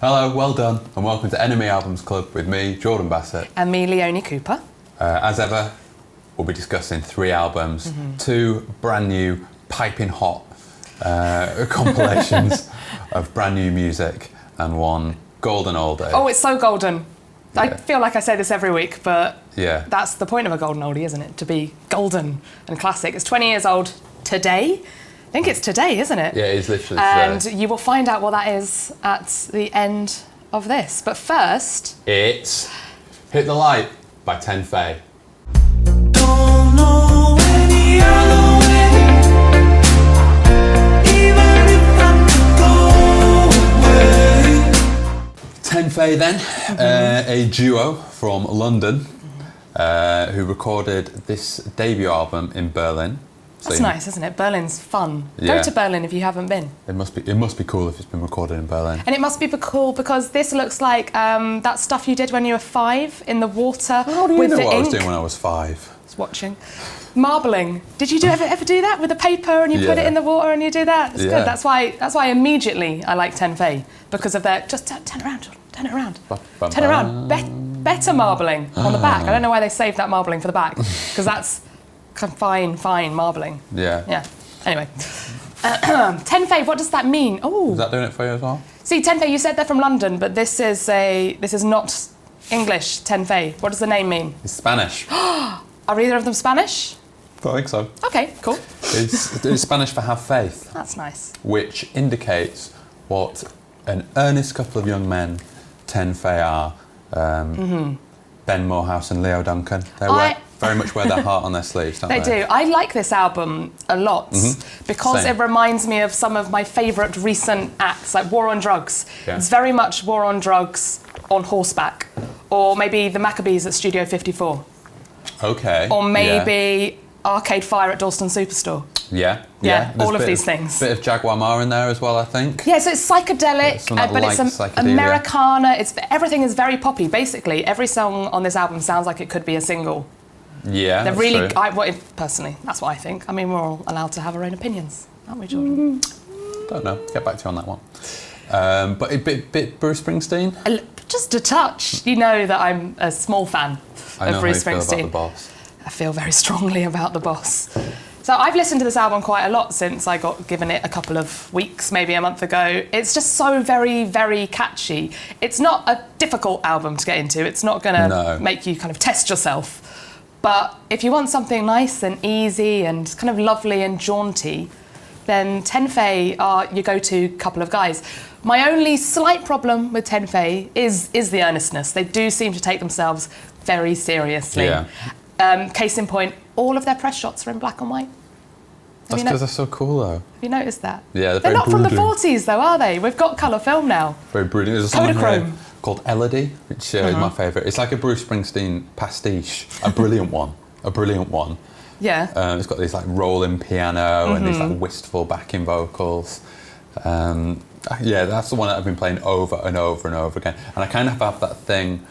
Hello, well done, and welcome to NME Albums Club with me, Jordan Bassett. And me, Leonie Cooper. As ever, we'll be discussing 3 albums, 2 brand new, piping hot compilations of brand new music, and 1 golden oldie. Oh, it's so golden. Yeah. I feel like I say this every week, but that's the point of a golden oldie, isn't it? To be golden and classic. It's 20 years old today. I think it's today, isn't it? Yeah, it is literally and today. You will find out what that is at the end of this. But first... It's Hit the Light by NME. Don't know any other way, even if I could go away. NME then, a duo from London who recorded this debut album in Berlin. That's nice, isn't it? Berlin's fun. Yeah. Go to Berlin if you haven't been. It must be cool if it's been recorded in Berlin. And it must be cool because this looks like that stuff you did when you were 5 in the water How do you with know the what ink. I was doing when I was 5? I was watching. Marbling. Did you ever do that with the paper and you put it in the water and you do that? It's good. That's why immediately I like NME because of their just turn around, Jordan, turn it around, turn it around. Better marbling on the back. I don't know why they saved that marbling for the back because that's fine marbling. Yeah. Anyway, NME. What does that mean? Oh, Is that doing it for you as well? see, NME. You said they're from London, but this is not English. NME. What does the name mean? It's Spanish. Are either of them Spanish? I think so. Okay, cool. It's Spanish for have faith, That's nice. which indicates what an earnest couple of young men NME are. Ben Morehouse and Leo Duncan. Very much wear their heart on their sleeves, don't they? They do. I like this album a lot because Same. it reminds me of some of my favourite recent acts, like War on Drugs. Yeah. It's very much War on Drugs on horseback, or maybe the Maccabees at Studio 54, Okay. or maybe Arcade Fire at Dalston Superstore. Yeah. Yeah, There's all a of bit these things. Bit of Jaguar Ma in there as well, I think. Yeah, so it's psychedelic, something but like it's psychedelia. Americana. Everything is very poppy. Basically, every song on this album sounds like it could be a single. Yeah, They're that's really, true. personally, that's what I think. I mean, we're all allowed to have our own opinions, aren't we, Jordan? Don't know. Get back to you on that one. But a bit Bruce Springsteen. Just a touch. You know that I'm a small fan I know of Bruce how you feel Springsteen. about the boss. I feel very strongly about the boss. So I've listened to this album quite a lot since I got given it a couple of weeks, maybe a month ago. It's just so very, very catchy. It's not a difficult album to get into. It's not going to make you kind of test yourself. But if you want something nice and easy and kind of lovely and jaunty, then NME are your go-to couple of guys. My only slight problem with NME is the earnestness. They do seem to take themselves very seriously. Yeah. Case in point, all of their press shots are in black and white. That's because they're so cool, though. Have you noticed that? Yeah, they're very not from the brooding. 40s, though, are they? We've got colour film now. Very brooding. There's a song Kodachrome. called Elodie, which is my favourite. It's like a Bruce Springsteen pastiche. A brilliant one. Yeah. It's got these like rolling piano and these like wistful backing vocals. Yeah, that's the one that I've been playing over and over and over again. And I kind of have that thing,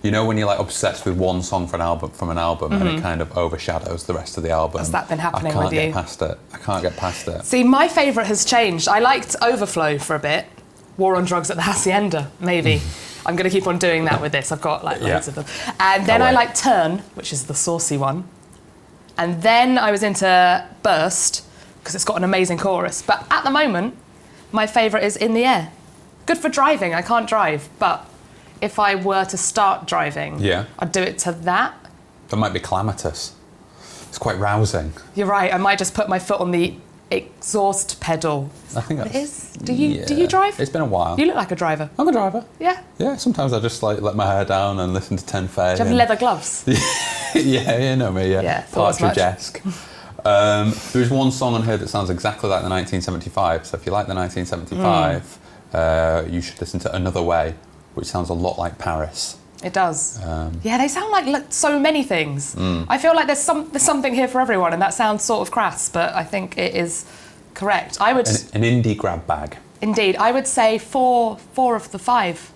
you know, when you're like obsessed with one song from an album and it kind of overshadows the rest of the album. Has that been happening with you? I can't get past it. See, my favourite has changed. I liked Overflow for a bit. War on Drugs at the Hacienda, maybe. I'm going to keep on doing that with this. I've got like loads of them. And then I liked Turn, which is the saucy one. And then I was into Burst, because it's got an amazing chorus. But at the moment, my favourite is In the Air. Good for driving. I can't drive, but if I were to start driving, I'd do it to that. That might be calamitous. It's quite rousing. You're right. I might just put my foot on the exhaust pedal. I think it is. Do you drive? It's been a while. You look like a driver. I'm a driver. Yeah. Yeah, sometimes I just like let my hair down and listen to NME. Do you have leather gloves? Yeah, you know me, yeah. Partridge-esque. There's one song on here that sounds exactly like the 1975, so if you like the 1975, you should listen to Another Way, which sounds a lot like Paris. It does. Yeah, they sound like so many things. I feel like there's something here for everyone, and that sounds sort of crass, but I think it is correct. I would an indie grab bag. Indeed, I would say four of the 5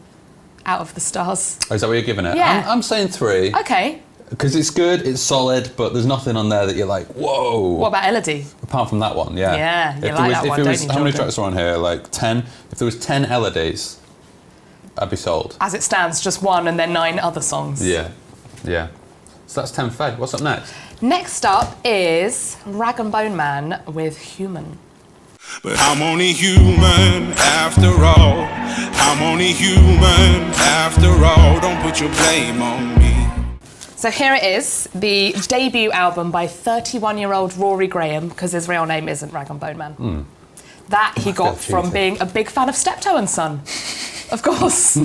out of the stars. Oh, is that what you're giving it? Yeah. I'm saying 3. Okay. Because it's good, it's solid, but there's nothing on there that you're like, whoa. What about Elodie? Apart from that one, yeah. Yeah, you like that one, don't you, How many Jordan? tracks are on here? Like 10? If there was 10 Elodies, I'd be sold. As it stands, just one and then 9 other songs. Yeah, yeah. So that's 10 Faye. What's up next? Next up is RagnBone Man with Human. But I'm only human after all. I'm only human after all. Don't put your blame on me. So here it is, the debut album by 31-year-old Rory Graham, because his real name isn't RagnBone Man. That he got from being a big fan of Steptoe and Son, of course.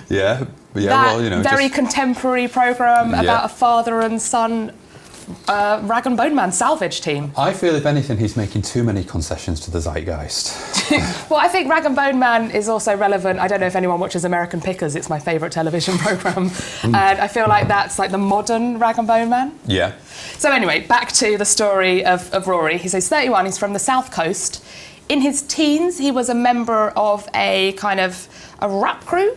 Yeah, That well, you know, very contemporary programme about a father and son, RagnBone Man salvage team. I feel, if anything, he's making too many concessions to the zeitgeist. Well, I think RagnBone Man is also relevant. I don't know if anyone watches American Pickers. It's my favourite television programme. And I feel like that's like the modern RagnBone Man. Yeah. So anyway, back to the story of Rory. He's 31, he's from the South Coast. In his teens, he was a member of a kind of a rap crew.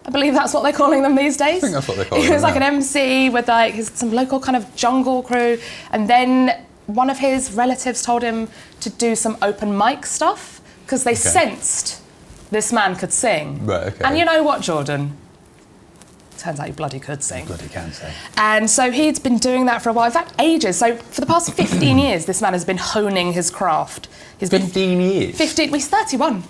I believe that's what they're calling them these days. I think that's what they're calling them. He was them, like an MC with like some local kind of jungle crew. And then one of his relatives told him to do some open mic stuff because they sensed this man could sing. Right, okay. And you know what, Jordan? Turns out he bloody could sing. Bloody can sing. And so he'd been doing that for a while, in fact, ages. So for the past 15 years, this man has been honing his craft. He's 15 years? 15, well, he's 31.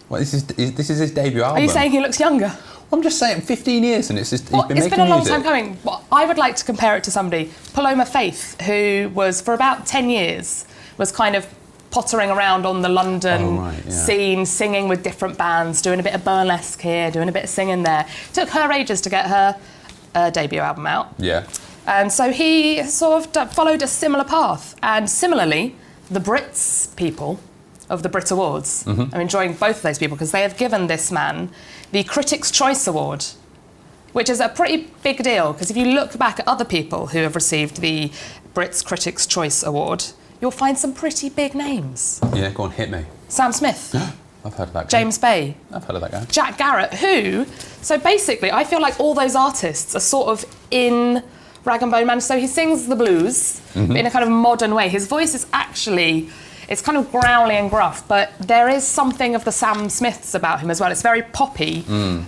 Well, this is his debut album. Are you saying he looks younger? I'm just saying 15 years and it's just, Well, he's been it's making been a long music. time coming. Well, I would like to compare it to somebody, Paloma Faith, who was, for about 10 years, was kind of pottering around on the London scene, singing with different bands, doing a bit of burlesque here, doing a bit of singing there. Took her ages to get her debut album out. Yeah. And so he sort of followed a similar path. And similarly, the Brits people of the Brit Awards are enjoying both of those people because they have given this man the Critics' Choice Award, which is a pretty big deal because if you look back at other people who have received the Brits Critics' Choice Award, you'll find some pretty big names. Yeah, go on, hit me. Sam Smith. I've heard of that guy. James Bay. I've heard of that guy. Jack Garrett, who... So basically, I feel like all those artists are sort of in RagnBone Man. So he sings the blues but in a kind of modern way. His voice is actually... It's kind of growly and gruff, but there is something of the Sam Smiths about him as well. It's very poppy,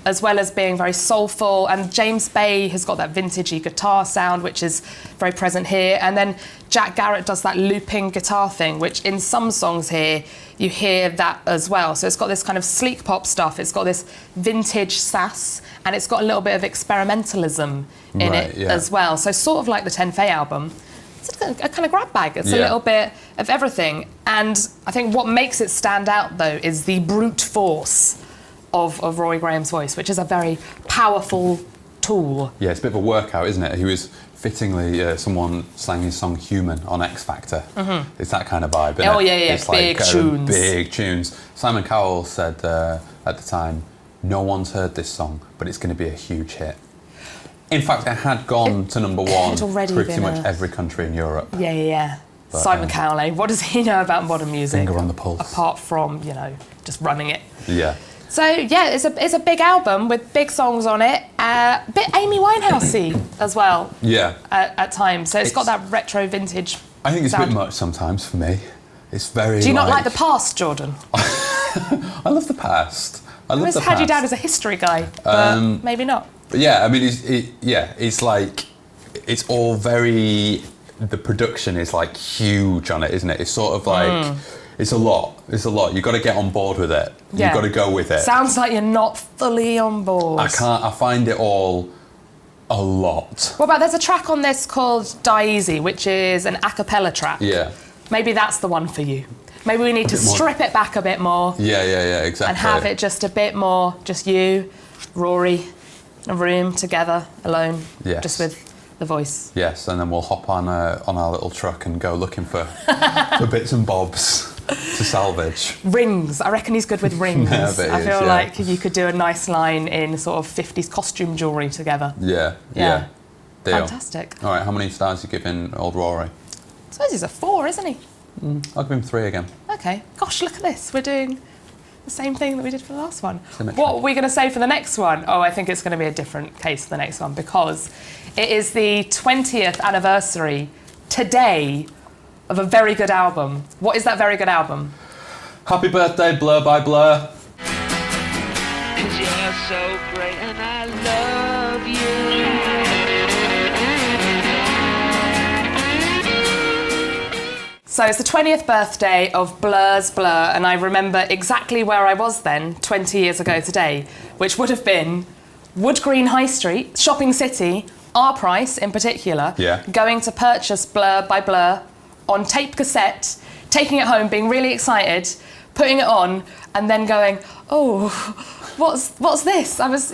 as well as being very soulful. And James Bay has got that vintagey guitar sound, which is very present here. And then Jack Garrett does that looping guitar thing, which in some songs here, you hear that as well. So it's got this kind of sleek pop stuff. It's got this vintage sass, and it's got a little bit of experimentalism in it as well. So sort of like the 10 Faye album. It's a kind of grab bag. It's a little bit of everything. And I think what makes it stand out, though, is the brute force of Rory Graham's voice, which is a very powerful tool. Yeah, it's a bit of a workout, isn't it? He was fittingly someone sang his song Human on X Factor. It's that kind of vibe, isn't it? Yeah. It's big like, tunes. Big tunes. Simon Cowell said at the time, no one's heard this song, but it's going to be a huge hit. In fact, it had gone to number one pretty much every country in Europe. Yeah. But, Simon Cowell, what does he know about modern music? Finger on the pulse. Apart from, just running it. Yeah. So, yeah, it's a big album with big songs on it. A bit Amy Winehouse-y as well. Yeah. At times. So it's got that retro vintage I think it's sound. a bit much sometimes for me. It's very Do you not like the past, Jordan? I love the past. I love the past. had you down as a history guy, but maybe not. But yeah, I mean, it's like, it's all very, the production is like huge on it, isn't it? It's sort of like, it's a lot. You've got to get on board with it. Yeah. You've got to go with it. Sounds like you're not fully on board. I find it all a lot. What about, there's a track on this called Die Easy, which is an a cappella track. Yeah. Maybe that's the one for you. Maybe we need to strip it back a bit more. Yeah, exactly. And have it just a bit more, just you, Rory, a room together, alone, just with the voice. Yes, and then we'll hop on our little truck and go looking for bits and bobs to salvage. Rings. I reckon he's good with rings. Yeah, I bet he I feel is, like you could do a nice line in sort of 50s costume jewellery together. Yeah. Yeah. Deal. Fantastic. All right, how many stars are you giving old Rory? I suppose he's a 4, isn't he? I'll give him 3 again. Okay. Gosh, look at this. We're doing the same thing that we did for the last one. Symmetry. What are we going to say for the next one? Oh, I think it's going to be a different case for the next one because it is the 20th anniversary today of a very good album. What is that very good album? Happy birthday, Blur by Blur. 'cause you're so great and I love you. So it's the 20th birthday of Blur's Blur, and I remember exactly where I was then, 20 years ago today, which would have been Wood Green High Street, Shopping City, our price in particular, going to purchase Blur by Blur on tape cassette, taking it home, being really excited, putting it on, and then going, oh, what's this? I was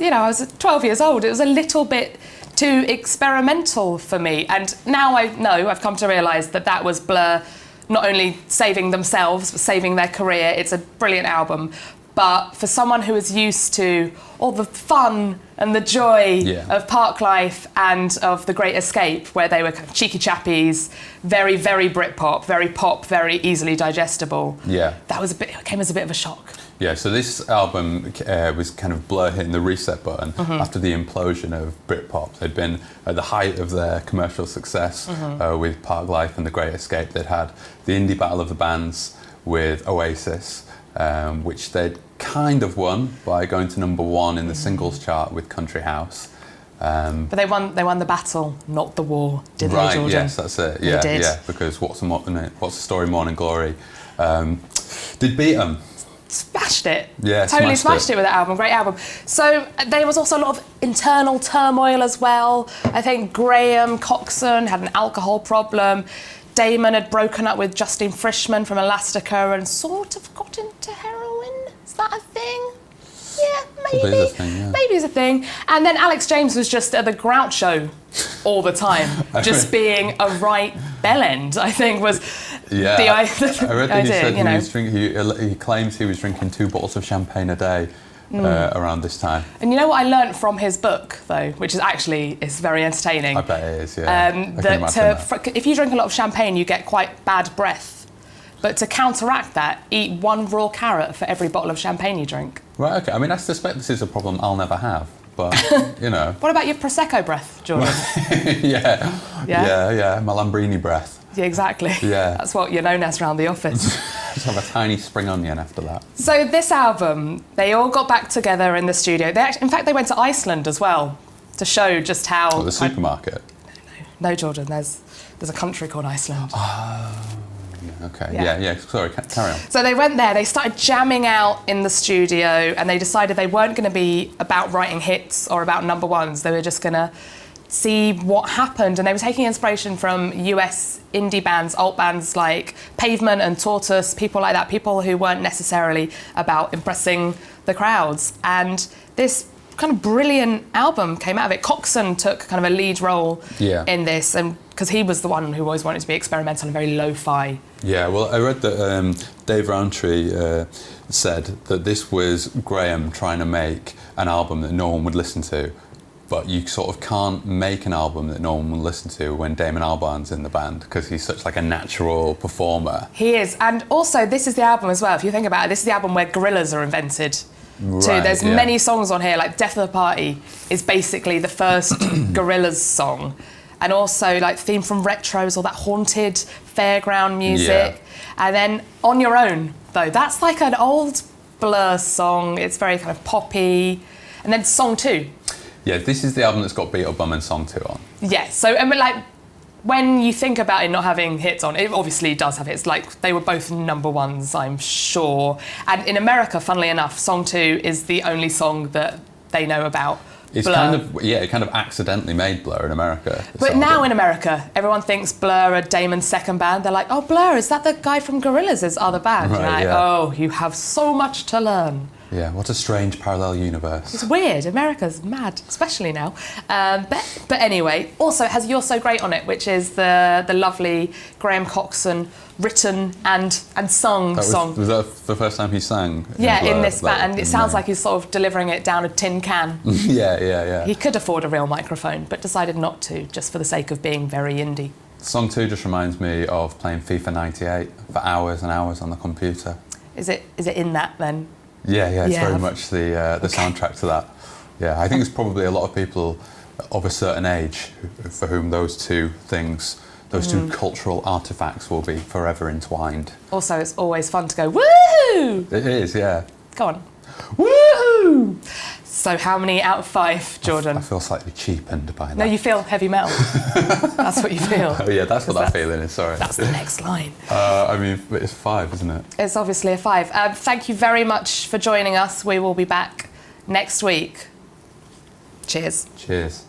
12 years old. It was a little bit too experimental for me. And now I know, I've come to realise that was Blur not only saving themselves, but saving their career. It's a brilliant album. But for someone who is used to all the fun and the joy of Park Life and of The Great Escape, where they were kind of cheeky chappies, very, very Britpop, very pop, very easily digestible. Yeah. It came as a bit of a shock. Yeah, so this album was kind of Blur hitting the reset button after the implosion of Britpop. They'd been at the height of their commercial success with Park Life and The Great Escape. They'd had the indie battle of the bands with Oasis, which they'd kind of won by going to number 1 in the singles chart with Country House. But they won the battle, not the war, didn't they, Jordan? Right, yes, that's it. Yeah, They did. yeah, because What's the Story, Morning Glory did beat them. Smashed it. Yeah, totally smashed it with that album. Great album. So there was also a lot of internal turmoil as well. I think Graham Coxon had an alcohol problem. Damon had broken up with Justine Frischmann from Elastica and sort of got into heroin. Is that a thing? Yeah, maybe. Probably is a thing, yeah. Maybe it's a thing. And then Alex James was just at the Groucho all the time, just being a right bellend, I think was the I read that he idea, said he claims he was drinking 2 bottles of champagne a day around this time. And you know what I learnt from his book, though, which is very entertaining? I bet it is, yeah. If you drink a lot of champagne, you get quite bad breath. But to counteract that, eat 1 raw carrot for every bottle of champagne you drink. Right, okay. I mean, I suspect this is a problem I'll never have, but, What about your Prosecco breath, Jordan? Yeah, my Lambrini breath. Yeah, exactly. Yeah. That's what you're known as around the office. Just have a tiny spring onion after that. So this album, they all got back together in the studio. In fact, they went to Iceland as well to show just how... Oh, the supermarket? No, Jordan, there's a country called Iceland. Okay, yeah, sorry, carry on. So they went there, they started jamming out in the studio, and they decided they weren't going to be about writing hits or about number ones. They were just going to see what happened, and they were taking inspiration from US indie bands, alt bands like Pavement and Tortoise, people like that, people who weren't necessarily about impressing the crowds. And this kind of brilliant album came out of it. Coxon took kind of a lead role in this, and because he was the one who always wanted to be experimental and very lo-fi. Yeah, well, I read that Dave Rowntree said that this was Graham trying to make an album that no one would listen to, but you sort of can't make an album that no one will listen to when Damon Albarn's in the band, because he's such like a natural performer. He is, and also this is the album as well, if you think about it, this is the album where gorillas are invented. Right, there's many songs on here, like Death of the Party is basically the first Gorillaz song. And also like Theme from Retros, all that haunted fairground music. And then On Your Own, though, that's like an old Blur song. It's very kind of poppy. And then Song 2. Yeah, this is the album that's got Beat Up Bum and Song 2 on. Yeah, so I mean, like, when you think about it not having hits on, it obviously does have hits. Like, they were both number ones, I'm sure. And in America, funnily enough, Song 2 is the only song that they know about. It's Blur. it kind of accidentally made Blur in America. But now in America, everyone thinks Blur are Damon's second band. They're like, oh, Blur, is that the guy from Gorillaz' other band? Right, like, oh, you have so much to learn. Yeah, what a strange parallel universe. It's weird. America's mad, especially now. But anyway, also it has You're So Great on it, which is the lovely Graham Coxon written and sung song. Was that the first time he sang? In this band, and it sounds like he's sort of delivering it down a tin can. Yeah. He could afford a real microphone, but decided not to, just for the sake of being very indie. Song 2 just reminds me of playing FIFA 98 for hours and hours on the computer. Is it in that then? Yeah, it's very much the soundtrack to that. Yeah, I think it's probably a lot of people of a certain age for whom those two things, those two cultural artefacts will be forever entwined. Also, it's always fun to go, woohoo! It is, yeah. Go on. Woohoo! Woo! So how many out of 5, Jordan? I feel slightly cheapened by that. No, you feel heavy metal. That's what you feel. Oh yeah, that's what that 'Cause feeling is, sorry. That's the next line. I mean, it's 5, isn't it? It's obviously a 5. Thank you very much for joining us. We will be back next week. Cheers. Cheers.